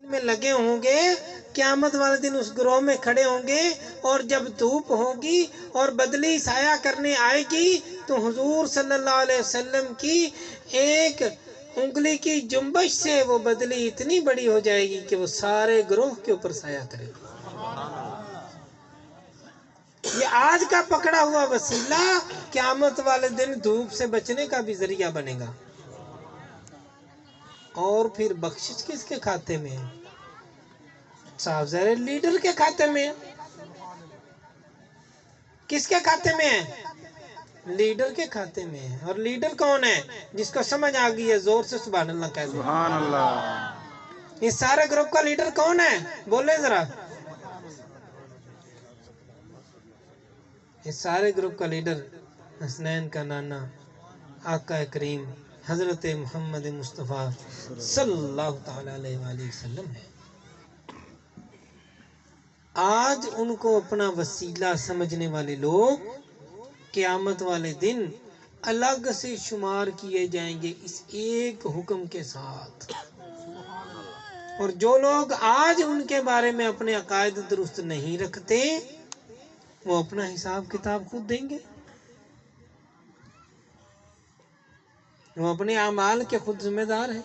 میں لگے ہوں گے، قیامت والے دن اس گروہ میں کھڑے ہوں گے، اور جب دھوپ ہوگی اور بدلی سایہ کرنے آئے گی تو حضور صلی اللہ علیہ وسلم کی ایک انگلی کی جنبش سے وہ بدلی اتنی بڑی ہو جائے گی کہ وہ سارے گروہ کے اوپر سایہ کرے گی۔ یہ آج کا پکڑا ہوا وسیلہ قیامت والے دن دھوپ سے بچنے کا بھی ذریعہ بنے گا۔ اور پھر بخشش کس کے کھاتے میں ہے؟ صاحب ظاہر لیڈر کے کھاتے میں ہے۔ کس کے کھاتے میں ہے؟ لیڈر کے کھاتے میں ہے۔ اور لیڈر کون ہے؟ جس کو سمجھ آ گئی ہے زور سے سبحان اللہ کہہ دیں۔ سبحان اللہ۔ اس سارے گروپ کا لیڈر کون ہے؟ بولے ذرا۔ اس سارے گروپ کا لیڈر حسنین کا نانا آقا کریم حضرت محمد مصطفیٰ صلی اللہ تعالی علیہ وآلہ وسلم ہے۔ آج ان کو اپنا وسیلہ سمجھنے والے لوگ قیامت والے دن الگ سے شمار کیے جائیں گے اس ایک حکم کے ساتھ۔ اور جو لوگ آج ان کے بارے میں اپنے عقائد درست نہیں رکھتے وہ اپنا حساب کتاب خود دیں گے، وہ اپنے اعمال کے خود ذمہ دار ہیں۔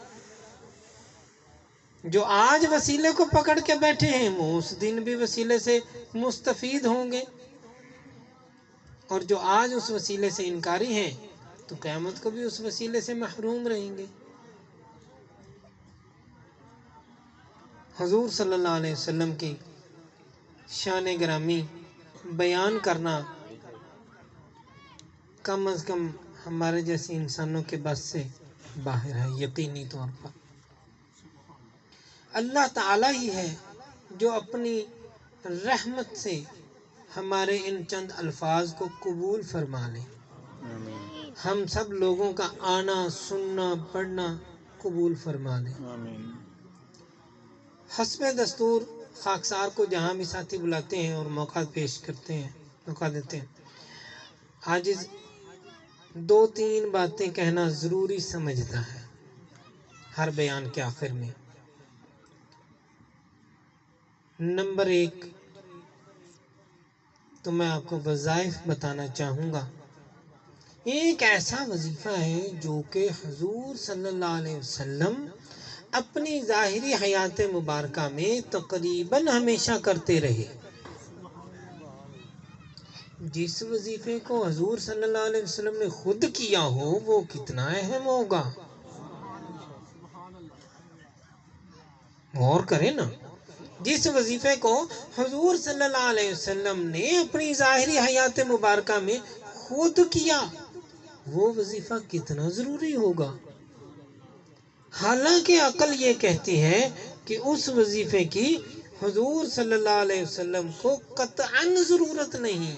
جو آج وسیلے کو پکڑ کے بیٹھے ہیں وہ اس دن بھی وسیلے سے مستفید ہوں گے، اور جو آج اس وسیلے سے انکاری ہیں تو قیامت کو بھی اس وسیلے سے محروم رہیں گے۔ حضور صلی اللہ علیہ وسلم کی شان گرامی بیان کرنا کم از کم ہمارے جیسے انسانوں کے بس سے باہر ہے۔ یقینی طور پر اللہ تعالیٰ ہی ہے جو اپنی رحمت سے ہمارے ان چند الفاظ کو قبول فرما لے۔ ہم سب لوگوں کا آنا سننا پڑھنا قبول فرما لے۔ حسب دستور خاکسار کو جہاں بھی ساتھی بلاتے ہیں اور موقع پیش کرتے ہیں، موقع دیتے ہیں، عاجز 2-3 باتیں کہنا ضروری سمجھتا ہے ہر بیان کے آخر میں۔ نمبر 1 تو میں آپ کو وظائف بتانا چاہوں گا۔ ایک ایسا وظیفہ ہے جو کہ حضور صلی اللہ علیہ وسلم اپنی ظاہری حیات مبارکہ میں تقریباً ہمیشہ کرتے رہے۔ جس وظیفے کو حضور صلی اللہ علیہ وسلم نے خود کیا ہو وہ کتنا اہم ہوگا، غور کریں نا۔ جس وظیفے کو حضور صلی اللہ علیہ وسلم نے اپنی ظاہری حیات مبارکہ میں خود کیا وہ وظیفہ کتنا ضروری ہوگا۔ حالانکہ عقل یہ کہتی ہے کہ اس وظیفے کی حضور صلی اللہ علیہ وسلم کو قطعاً ضرورت نہیں،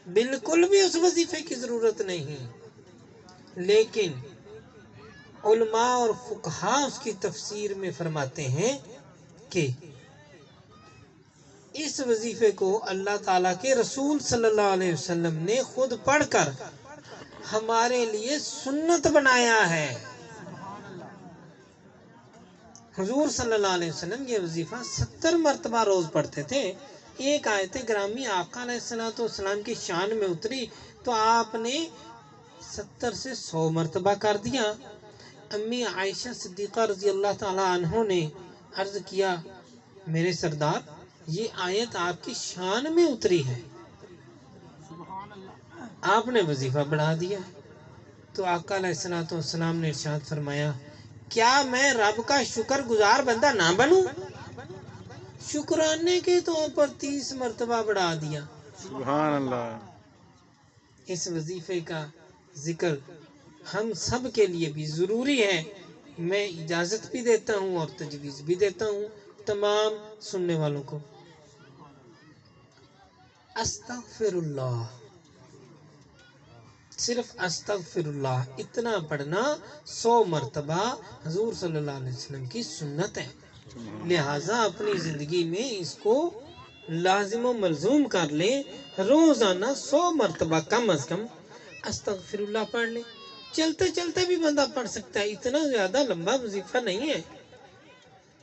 بالکل بھی اس وظیفے کی ضرورت نہیں، لیکن علماء اور فقہاء اس کی تفسیر میں فرماتے ہیں کہ اس وظیفے کو اللہ تعالیٰ کے رسول صلی اللہ علیہ وسلم نے خود پڑھ کر ہمارے لیے سنت بنایا ہے۔ حضور صلی اللہ علیہ وسلم یہ وظیفہ 70 مرتبہ روز پڑھتے تھے۔ ایک آیت گرامی آقا علیہ السلام کی شان میں اتری تو آپ نے 70 سے 100 مرتبہ کر دیا۔ امی عائشہ صدیقہ رضی اللہ تعالی عنہ نے عرض کیا میرے سردار یہ آیت آپ کی شان میں اتری ہے، آپ نے وظیفہ بڑھا دیا۔ تو آقا علیہ السلام نے ارشاد فرمایا کیا میں رب کا شکر گزار بندہ نہ بنوں؟ شکرانے کے طور پر 30 مرتبہ بڑھا دیا۔ سبحان اللہ۔ اس وظیفے کا ذکر ہم سب کے لیے بھی ضروری ہے۔ میں اجازت بھی دیتا ہوں اور تجویز بھی دیتا ہوں تمام سننے والوں کو۔ استغفر اللہ، صرف استغفر اللہ اتنا پڑھنا 100 مرتبہ حضور صلی اللہ علیہ وسلم کی سنت ہے، لہٰذا اپنی زندگی میں اس کو لازم و ملزوم کر لیں۔ روزانہ 100 مرتبہ کم از کم استغفر اللہ پڑھ لیں۔ چلتے چلتے بھی بندہ پڑھ سکتا ہے، اتنا زیادہ لمبا وظیفہ نہیں ہے۔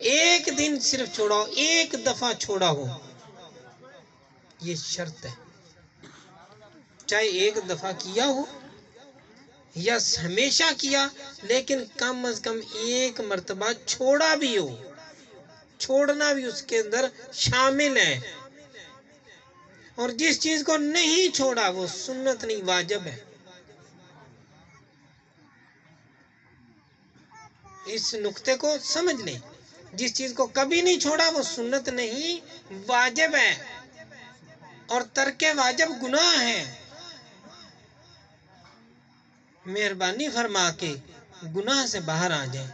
ایک دن صرف چھوڑا ہو، ایک دفعہ چھوڑا ہو، یہ شرط ہے، چاہے ایک دفعہ کیا ہو یا ہمیشہ کیا، لیکن کم از کم ایک مرتبہ چھوڑا بھی ہو، چھوڑنا بھی اس کے اندر شامل ہے۔ اور جس چیز کو نہیں چھوڑا وہ سنت نہیں، واجب ہے۔ اس نقطے کو سمجھ لیں، جس چیز کو کبھی نہیں چھوڑا وہ سنت نہیں، واجب ہے، اور ترک واجب گناہ ہے۔ مہربانی فرما کے گناہ سے باہر آ جائیں۔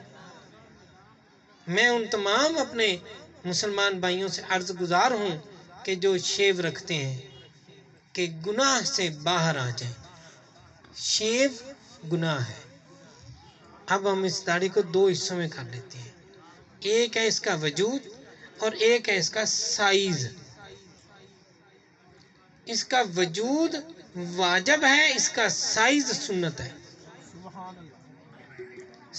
میں ان تمام اپنے مسلمان بھائیوں سے عرض گزار ہوں کہ جو شیو رکھتے ہیں کہ گناہ سے باہر آ جائیں، شیو گناہ ہے۔ اب ہم اس داڑھی کو دو حصوں میں کر لیتے ہیں، ایک ہے اس کا وجود اور ایک ہے اس کا سائز۔ اس کا وجود واجب ہے، اس کا سائز سنت ہے۔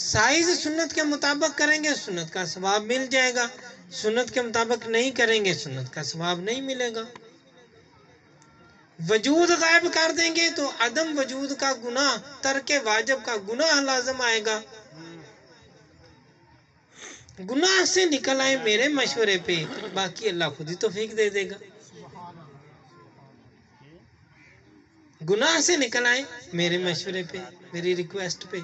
سائز سنت کے مطابق کریں گے سنت کا ثواب مل جائے گا، سنت کے مطابق نہیں کریں گے سنت کا ثواب نہیں ملے گا۔ وجود غائب کر دیں گے تو عدم وجود کا گناہ، ترک واجب کا گناہ لازم آئے گا۔ گناہ سے نکل آئے میرے مشورے پہ، باقی اللہ خود ہی توفیق دے دے گا۔ گناہ سے نکل آئے میرے مشورے پہ، میری ریکویسٹ پہ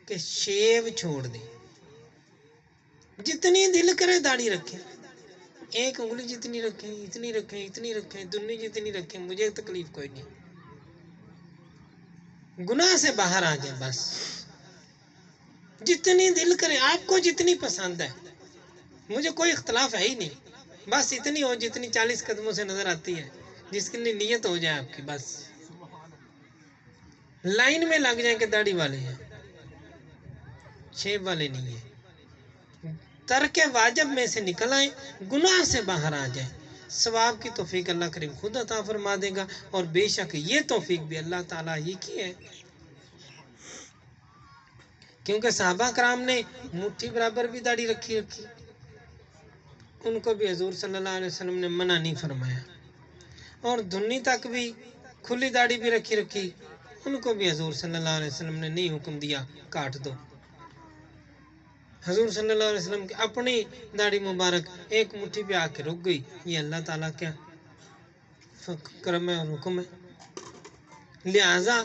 کہ شیو چھوڑ دیں، جتنی دل کرے داڑھی رکھیں، ایک انگلی جتنی رکھیں، اتنی رکھیں، اتنی رکھیں، دنی جتنی رکھیں، مجھے تکلیف کوئی نہیں۔ گناہ سے باہر آ جائیں، بس جتنی دل کرے، آپ کو جتنی پسند ہے، مجھے کوئی اختلاف ہے ہی نہیں، بس اتنی ہو جتنی 40 قدموں سے نظر آتی ہے، جس کے لیے نیت ہو جائے آپ کی، بس لائن میں لگ جائیں کہ داڑھی والے ہیں، شیب والے نہیں ہیں۔ ترک واجب میں سے نکل آئیں، گناہ سے باہر آ جائیں، ثواب کی توفیق اللہ کریم خود عطا فرما دے گا، اور بے شک یہ توفیق بھی اللہ تعالیٰ ہی کی ہے، کیونکہ صحابہ کرام نے مٹھی برابر بھی داڑھی رکھی، ان کو بھی حضور صلی اللہ علیہ وسلم نے منع نہیں فرمایا، اور دھنی تک بھی کھلی داڑھی بھی رکھی، ان کو بھی حضور صلی اللہ علیہ وسلم نے نہیں حکم دیا کاٹ دو۔ حضور صلی اللہ علیہ وسلم کی اپنی داڑھی مبارک ایک مٹھی پہ آ کے رک گئی، یہ اللہ تعالیٰ کیا کرم ہے اور حکم ہے۔ لہٰذا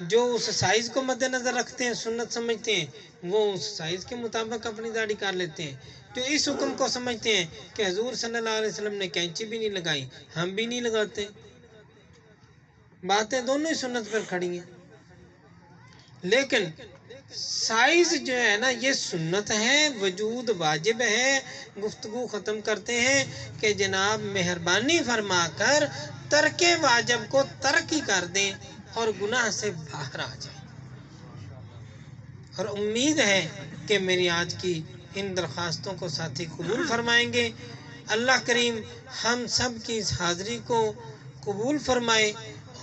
جو اس سائز کو مد نظر رکھتے ہیں، سنت سمجھتے ہیں، وہ اس سائز کے مطابق اپنی داڑھی کاٹ لیتے ہیں۔ جو اس حکم کو سمجھتے ہیں کہ حضور صلی اللہ علیہ وسلم نے کینچی بھی نہیں لگائی، ہم بھی نہیں لگاتے، باتیں دونوں ہی سنت پر کھڑی ہیں، لیکن سائز جو ہے نا یہ سنت ہے، وجود واجب ہے۔ گفتگو ختم کرتے ہیں کہ جناب مہربانی فرما کر ترک واجب کو ترک ہی کر دیں اور گناہ سے باہر آ جائیں، اور امید ہے کہ میری آج کی ان درخواستوں کو ساتھی قبول فرمائیں گے۔ اللہ کریم ہم سب کی اس حاضری کو قبول فرمائے،